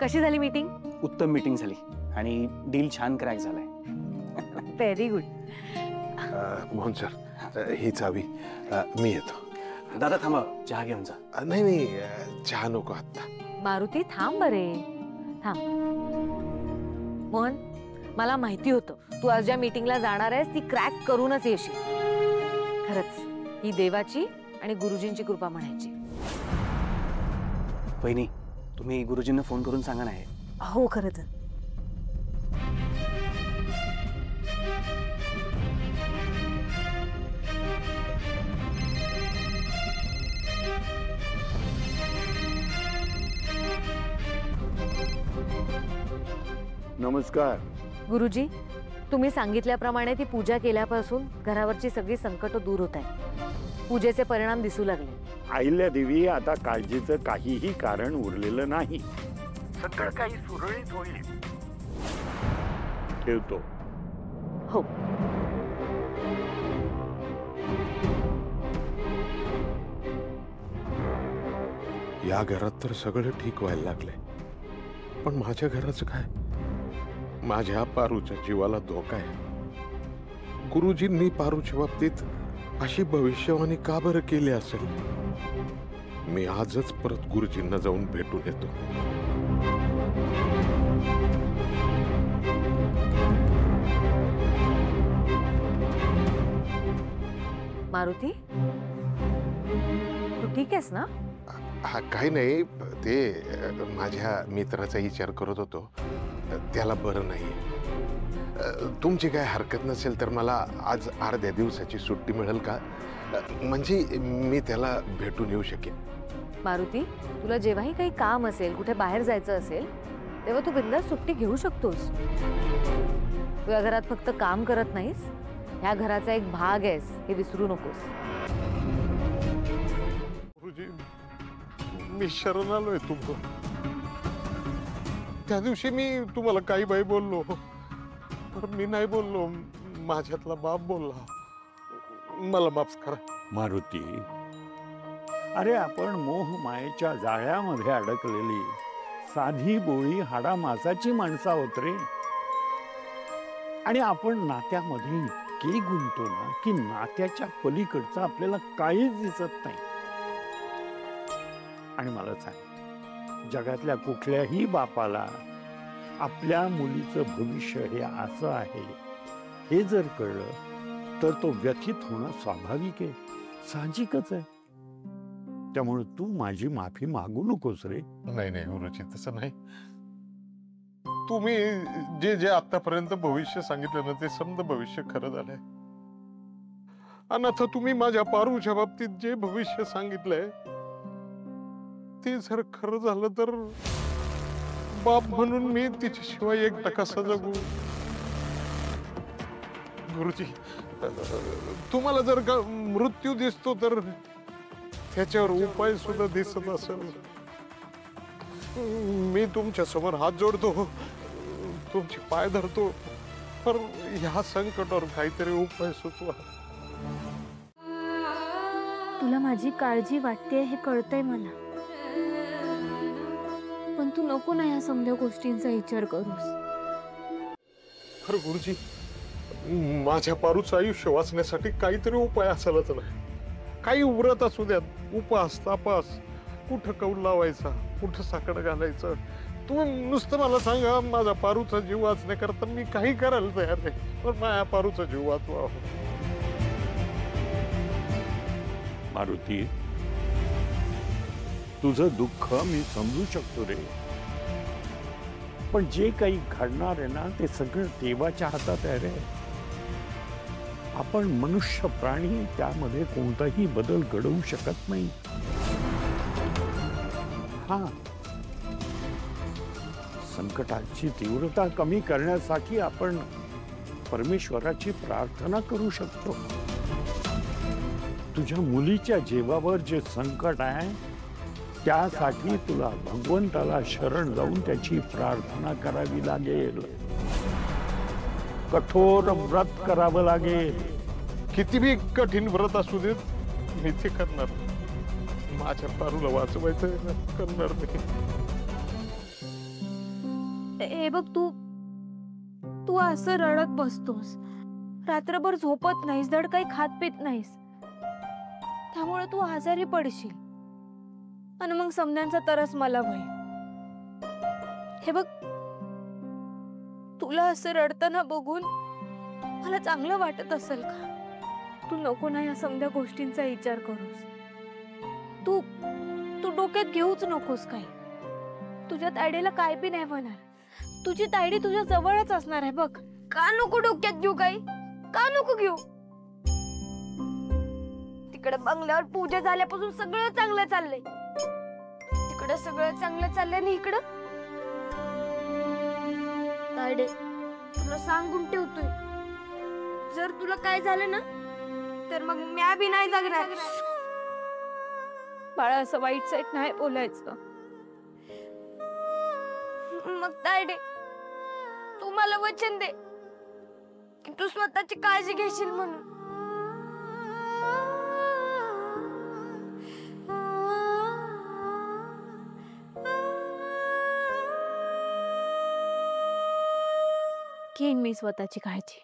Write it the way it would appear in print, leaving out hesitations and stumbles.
कशी झाली मीटिंग? उत्तम मीटिंग झाली आणि डील छान क्रॅक झालाय. Very good. मोहन सर, ही चावी मी येतो. दादा थांबा, चहा घेऊन जा. नाही नाही, चहा नको आत्ता. मारुती थांब बरे, थांब. मोहन, मला माहिती होतं तू आज ज्या मीटिंगला जाणार आहेस ती क्रॅक करूनच येशील. खरंच ही देवाची आणि गुरुजींची कृपा म्हणायची. वहिनी, तुम्ही गुरुजींना फोन करून सांगा ना. हो खरंच. नमस्कार गुरुजी, तुम्ही सांगितल्याप्रमाणे ती पूजा केल्यापासून घरावरची सगळी संकट दूर होत आहेत. पूजेचे परिणाम दिसू लागले. आईल्या देवी, आता काळजीचं काहीही कारण उरलेलं नाही. सगळं काही सुरळीत होईल. ठेवतो. हो. या घरात तर सगळं ठीक व्हायला लागले, पण माझ्या घराचं काय? माझ्या पारूच्या जीवाला धोका आहे. गुरुजींनी पारूच्या बाबतीत अशी भविष्यवाणी का बरं केली असेल? मी आजच परत गुरुजींना जाऊन भेटून येतो. मारुती, तू ठीक आहेस ना? हा, काही नाही. ते माझ्या मित्राचा विचार करत होतो, त्याला बरं नाही. तुमची काय हरकत नसेल तर मला आज अर्ध्या दिवसाची सुट्टी मिळेल का? म्हणजे मी त्याला भेटून येऊ शकेन. मारुती, तुला जेव्हाही काही काम असेल, कुठे बाहेर जायचं असेल, तेव्हा तू बिनधास्त सुट्टी घेऊ शकतोस. तू या घरात फक्त काम करत नाहीस, ह्या घराचा एक भाग आहेस, हे विसरू नकोस. गुरुजी, मी शरण आलोय तुम्हाला. त्या दिवशी मी तुम्हाला काही बाई बोललो, पण मी नाही बोललो. माझ्यातला बाप बोलला. मला माफ करा. मारुती, अरे आपण मोह मायेच्या जाळ्यामध्ये अडकलेली साधी बोळी हाडामासाची माणसं आहोत रे. आणि आपण नात्यामध्ये इतके गुंततो ना की नात्याच्या पलीकडचं आपल्याला काहीच दिसत नाही. आणि मला सांग, जगातल्या कुठल्याही बापाला आपल्या मुलीचं भविष्य हे असं आहे हे जर कळलं तर तो व्यथित होणं स्वाभाविक आहे, साहजिकच आहे. त्यामुळे तू माझी माफी मागू नकोस रे. नाही नाही गुरुजी, तसं नाही. तुम्ही जे जे आतापर्यंत भविष्य सांगितलं ना, ते समजा भविष्य खरं झालंय. आणि आता तुम्ही माझ्या पारूच्या बाबतीत जे भविष्य सांगितलंय ते जर खरं झालं तर बाप म्हणून मी तिच्याशिवाय एक कसा जगू? गुरुजी, तुम्हाला जर का मृत्यू दिसतो तर त्याच्यावर उपाय सुद्धा दिसत असेल. मी तुमच्या समोर हात जोडतो, तुमचे पाय धरतो, पण ह्या संकटावर काहीतरी उपाय सुचवा. तुला माझी काळजी वाटते हे कळतंय मला, पण तू नको ना या समध्या गोष्टींचा विचार करूस. खरं गुरुजी, माझ्या पारूचं आयुष्य वाचण्यासाठी काहीतरी उपाय असायलाच नाही. काही व्रत असू द्यात, उपास तापास, कुठं कौल लावायचा, कुठं साकडं घालायचं, तुम्ही नुसतं मला सांगा. माझा पारूचा जीव वाचण्याकरता मी काही करायला तयार नाही, पण माझ्या पारूचा जीव वाचवा. मारुती, तुझं दुःख मी समजू शकतो रे, पण जे काही घडणार आहे ना ते सगळं देवाच्या हातात आहे रे. आपण मनुष्य प्राणी, त्यामध्ये कोणताही बदल घडवू शकत नाही. हा, संकटाची तीव्रता कमी करण्यासाठी आपण परमेश्वराची प्रार्थना करू शकतो. तुझ्या मुलीच्या जीवावर जे संकट आहे त्यासाठी तुला भगवंताला शरण जाऊन त्याची प्रार्थना करावी लागेल. कठोर व्रत करावं लागेल. किती बी कठीण व्रत असू देत, मी ते करणार. माझ्या पारूला वाचवायचं करणार नाही. हे बघ, तू तू असं रडत बसतोस, रात्रभर झोपत नाहीस, धड काही खात पित नाहीस, त्यामुळे तू आजारी पडशील आणि मग समध्यांचा तरस मला होईल. हे बघ, तुला असं रडताना बघून मला चांगलं वाटत असेल का? तू नको ना या समध्या गोष्टींचा विचार करूस. तू तू डोक्यात घेऊच नकोस काही. तुझ्या तायडीला काय बी नाही होणार. तुझी तायडी तुझ्या जवळच असणार आहे बघ. का नको डोक्यात घेऊ काही? का नको घेऊ? तिकडे बंगल्यावर पूजा झाल्यापासून सगळं चांगलं चाललंय. तिकडे सगळं चांगलं चाललंय आणि इकडं तायडे, तुला सांगून ठेवतोय, जर तुला काय झालं ना तर मग म्या बी नाही जगणार. बाळा, असं वाईट साईट नाही बोलायचं. मग तायडे, तू मला वचन दे की तू स्वतःची काळजी घेशील म्हणून. घेईन मी स्वतःची काळजी.